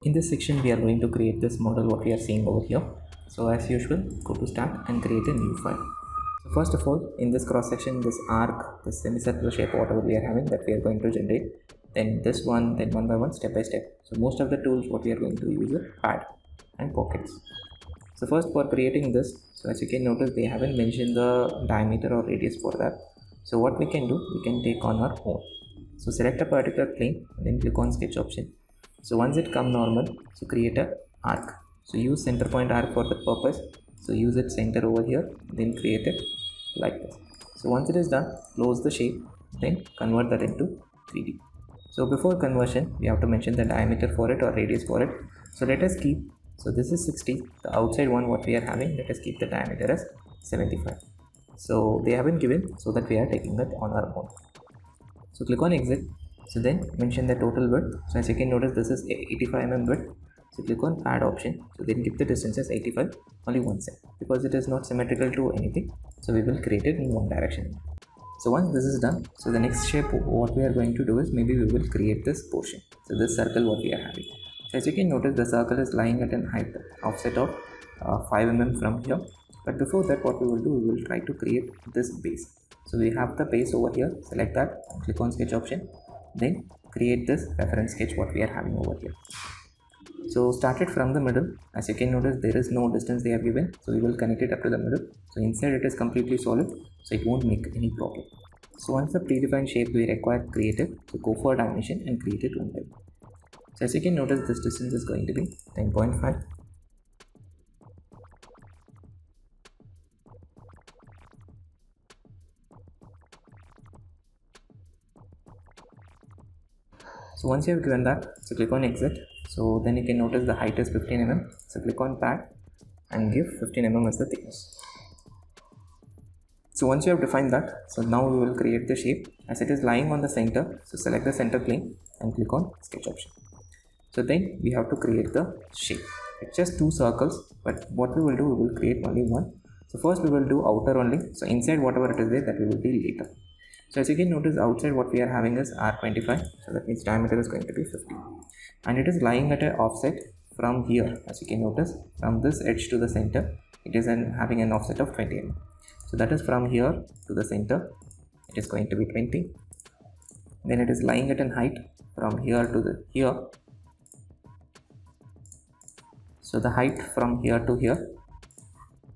In this section, we are going to create this model what we are seeing over here. So as usual, go to start and create a new file. So first of all, in this cross section, this arc, this semicircular shape, whatever we are having, that we are going to generate. Then this one, then one by one, step by step. So most of the tools what we are going to use are pad and pockets. So first, for creating this, so as you can notice, they haven't mentioned the diameter or radius for that. So what we can do, we can take on our own. So select a particular plane, then click on sketch option. So once it come normal, so create a arc. So use center point arc for the purpose. So use its center over here, then create it like this. So once it is done, close the shape, then convert that into 3D. So before conversion, we have to mention the diameter for it or radius for it. So let us keep, so this is 60, the outside one what we are having, let us keep the diameter as 75. So they haven't given, so that we are taking that on our own. So click on exit. So then mention the total width. So as you can notice, this is 85 mm width. So click on pad option. So then give the distance as 85, only one side, because it is not symmetrical to anything. So we will create it in one direction. So once this is done, so the next shape what we are going to do is maybe we will create this portion. So this circle what we are having. So as you can notice, the circle is lying at an height offset of 5 mm from here. But before that, what we will do, we will try to create this base. So we have the base over here. Select that, click on sketch option, then create this reference sketch what we are having over here. So start it from the middle. As you can notice, there is no distance they have given, so we will connect it up to the middle. So inside it is completely solid, so it won't make any problem. So once the predefined shape we require created, so go for dimension and create it one by one. So as you can notice, this distance is going to be 10.5. So once you have given that, so click on exit. So then you can notice the height is 15 mm. So click on pad and give 15 mm as the thickness. So once you have defined that, so now we will create the shape. As it is lying on the center, so select the center plane and click on sketch option. So then we have to create the shape. It's just two circles, but what we will do, we will create only one. So first we will do outer only. So inside whatever it is there, that we will do later. So as you can notice, outside what we are having is R25, so that means diameter is going to be 50, and it is lying at an offset from here. As you can notice, from this edge to the center, it is having an offset of 20 mm. So that is from here to the center, it is going to be 20. Then it is lying at an height from here to the here. So the height from here to here,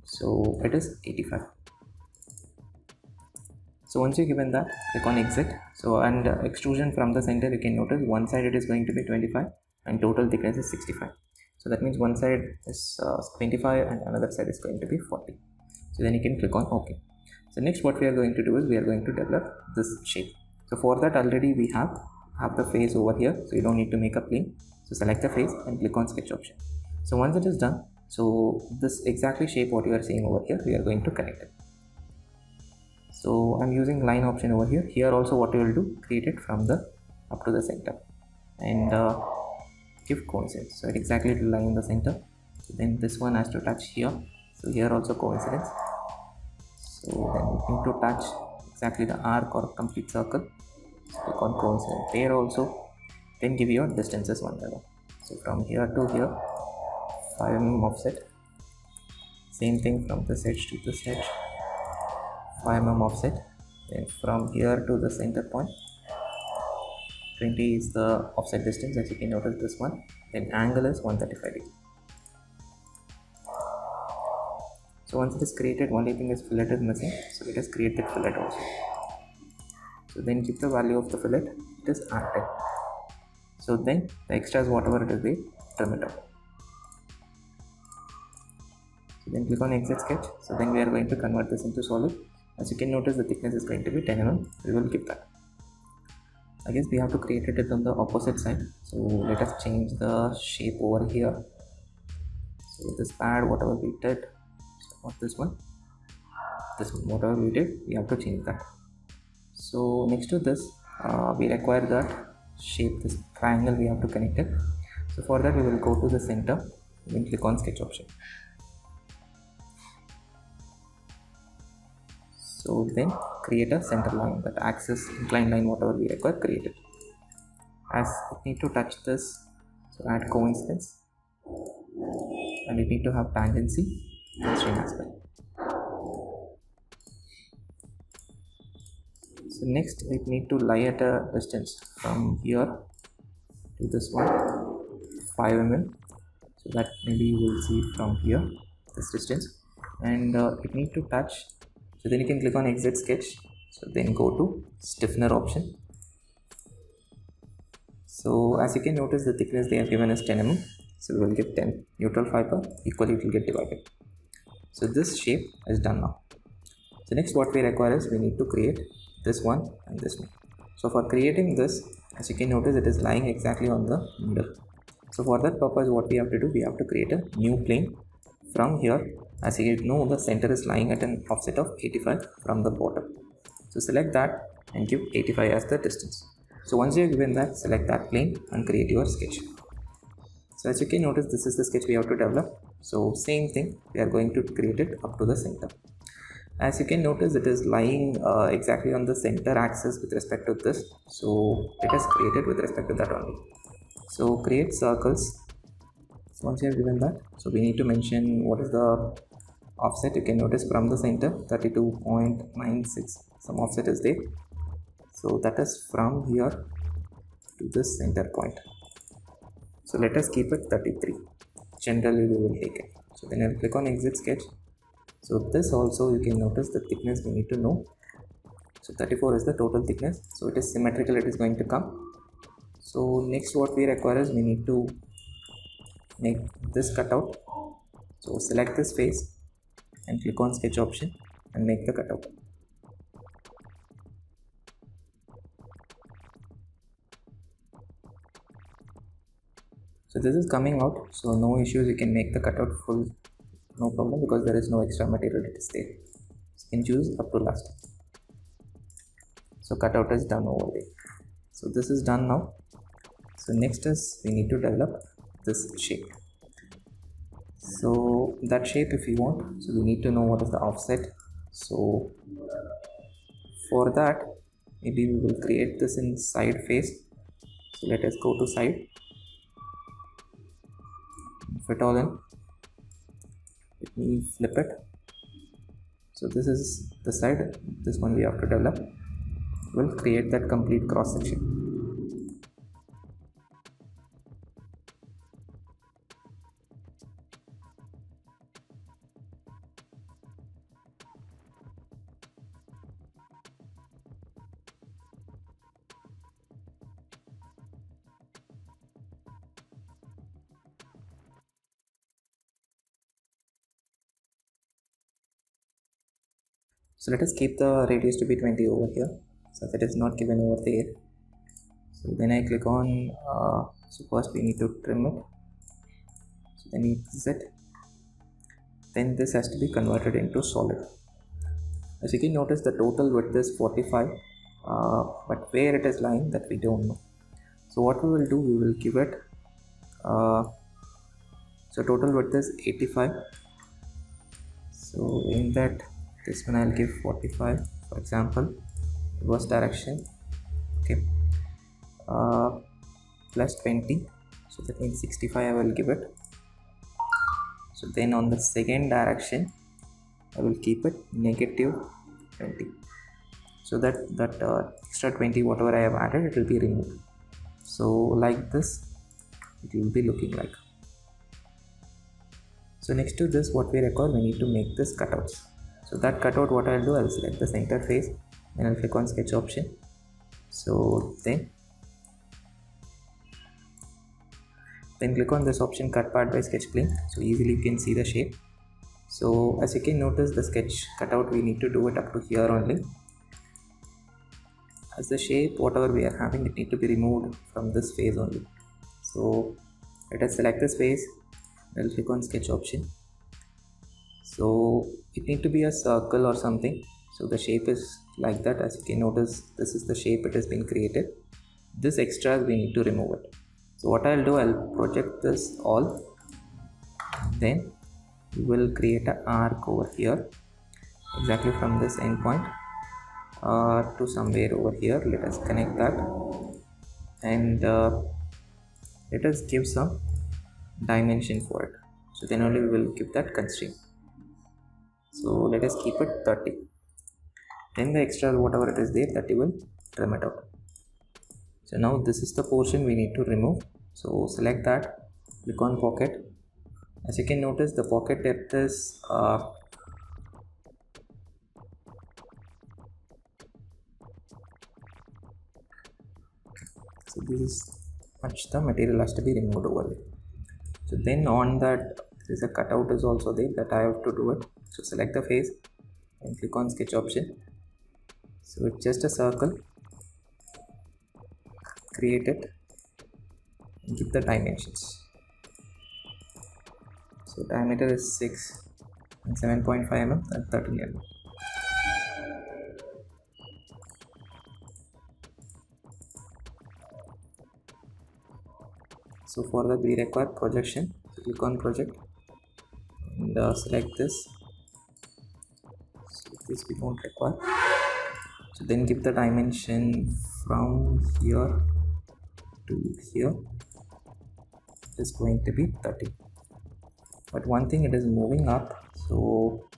so it is 85. So once you given that, click on exit. So and extrusion from the center, you can notice one side it is going to be 25 and total thickness is 65. So that means one side is 25 and another side is going to be 40. So then you can click on OK. So next what we are going to do is we are going to develop this shape. So for that already we have the face over here, so you don't need to make a plane. So select the face and click on sketch option. So once it is done, so this exactly shape what you are seeing over here, we are going to connect it. So I'm using line option over here. Here also what you will do, create it from the up to the center and give coincidence. So it exactly will lie in the center. So then this one has to touch here. So here also coincidence. So then we need to touch exactly the arc or complete circle. So click on coincidence there also. Then give your distances one by one. So from here to here, 5 mm offset. Same thing from this edge to this edge. 5 mm offset. Then from here to the center point, 20 is the offset distance, as you can notice this one. Then angle is 135 degrees. So once it is created, only thing is fillet is missing, so let us create that fillet also. So then give the value of the fillet, it is R10. So then the extras whatever it is there, trim it out. So then click on exit sketch. So then we are going to convert this into solid. As you can notice, the thickness is going to be 10 mm. We will give that. I guess we have to create it on the opposite side. So let us change the shape over here. So this pad, whatever we did, so not this one, whatever we did, we have to change that. So next to this, we require that shape, this triangle, we have to connect it. So for that, we will go to the center, then click on sketch option. So then create a center line, that axis inclined line whatever we require, create it. As it need to touch this, So add coincidence, and we need to have tangency constraint as well. So next we need to lie at a distance from here to this one 5 mm, so that maybe you will see from here this distance, and it need to touch. So then you can click on exit sketch, so then go to stiffener option. So as you can notice, the thickness they have given is 10 mm, so we will give 10 neutral fiber, equally it will get divided. So this shape is done now. So next what we require is we need to create this one and this one. So for creating this, as you can notice, it is lying exactly on the middle. So for that purpose, what we have to do, we have to create a new plane from here. As you know, the center is lying at an offset of 85 from the bottom. So select that and give 85 as the distance. So once you have given that, select that plane and create your sketch. So as you can notice, this is the sketch we have to develop. So same thing, we are going to create it up to the center. As you can notice, it is lying exactly on the center axis with respect to this. So it is created with respect to that only. So create circles. So once you have given that, so we need to mention what is the offset. You can notice from the center 32.96, some offset is there. So that is from here to this center point. So let us keep it 33. Generally we will take it. So then I'll click on exit sketch. So this also you can notice the thickness we need to know. So 34 is the total thickness. So it is symmetrical, it is going to come. So next what we require is we need to make this cutout. So select this face and click on sketch option and make the cutout. So this is coming out, so no issues, you can make the cutout full, no problem, because there is no extra material, it is there. So you can choose up to last. So cutout is done over there. So this is done now. So next is we need to develop this shape. So that shape if you want, so we need to know what is the offset. So for that, maybe we will create this in side face. So let us go to side, fit all in, let me flip it. So this is the side, this one we have to develop. We'll create that complete cross section. So let us keep the radius to be 20 over here, so that is not given over there. So then I click on so first we need to trim it, so then exit, then this has to be converted into solid. As you can notice, the total width is 45, but where it is lying, that we don't know. So what we will do, we will give it so total width is 85, so in that this one I'll give 45, for example, reverse direction, okay, plus 20, so that means 65 I will give it. So then on the second direction I will keep it negative 20, so that extra 20 whatever I have added, it will be removed. So like this it will be looking like. So next to this, what we require, we need to make this cutouts. So that cutout, what I'll do, I'll select the center face and I'll click on sketch option. So then click on this option, cut part by sketch plane, so easily you can see the shape. So as you can notice, the sketch cutout, we need to do it up to here only. As the shape whatever we are having, it need to be removed from this face only. So let us select this face, I'll click on sketch option. So it need to be a circle or something, so the shape is like that. As you can notice, this is the shape it has been created. This extra we need to remove it. So what I'll do, I'll project this all, then we will create an arc over here, exactly from this endpoint to somewhere over here. Let us connect that, and let us give some dimension for it, so then only we will give that constraint. So let us keep it 30. Then the extra whatever it is there, 30 will trim it out. So now this is the portion we need to remove. So select that, click on pocket. As you can notice, the pocket depth is so this is much the material has to be removed over there. So then on that there is a cutout is also there that I have to do it. So select the face and click on sketch option. So it's just a circle, create it and give the dimensions. So diameter is 6 and 7.5 mm and 13 mm. So for that we require projection. So click on project and select this. So this we don't require. So then give the dimension from here to here. It is going to be 30. But one thing, it is moving up. So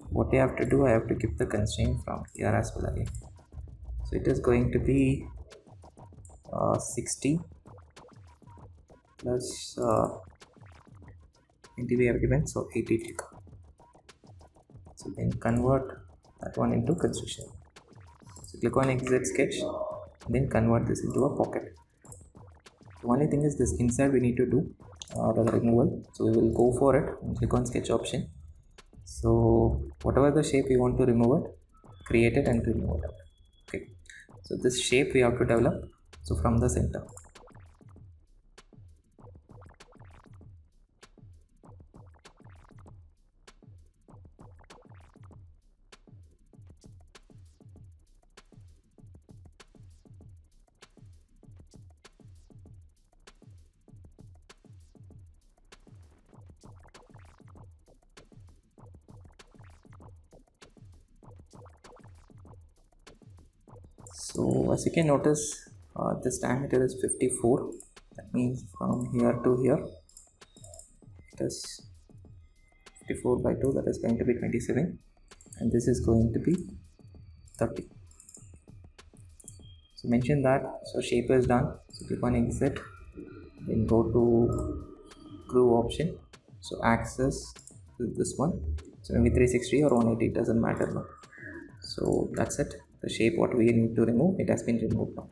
what I have to do, I have to give the constraint from here as well again. So it is going to be 60 plus 20 we have given, so 80 click. So then convert that one into construction. So click on exit sketch, then convert this into a pocket. The only thing is this inside we need to do the removal. So we will go for it and click on sketch option. So whatever the shape we want to remove it, create it and remove it. Okay. So this shape we have to develop. So from the center. So as you can notice, this diameter is 54. That means from here to here it is 54 by 2, that is going to be 27, and this is going to be 30. So mention that. So shape is done. So click on exit, then go to groove option. So axis is this one. So maybe 360 or 180, it doesn't matter now. So that's it. The shape what we need to remove, it has been removed now.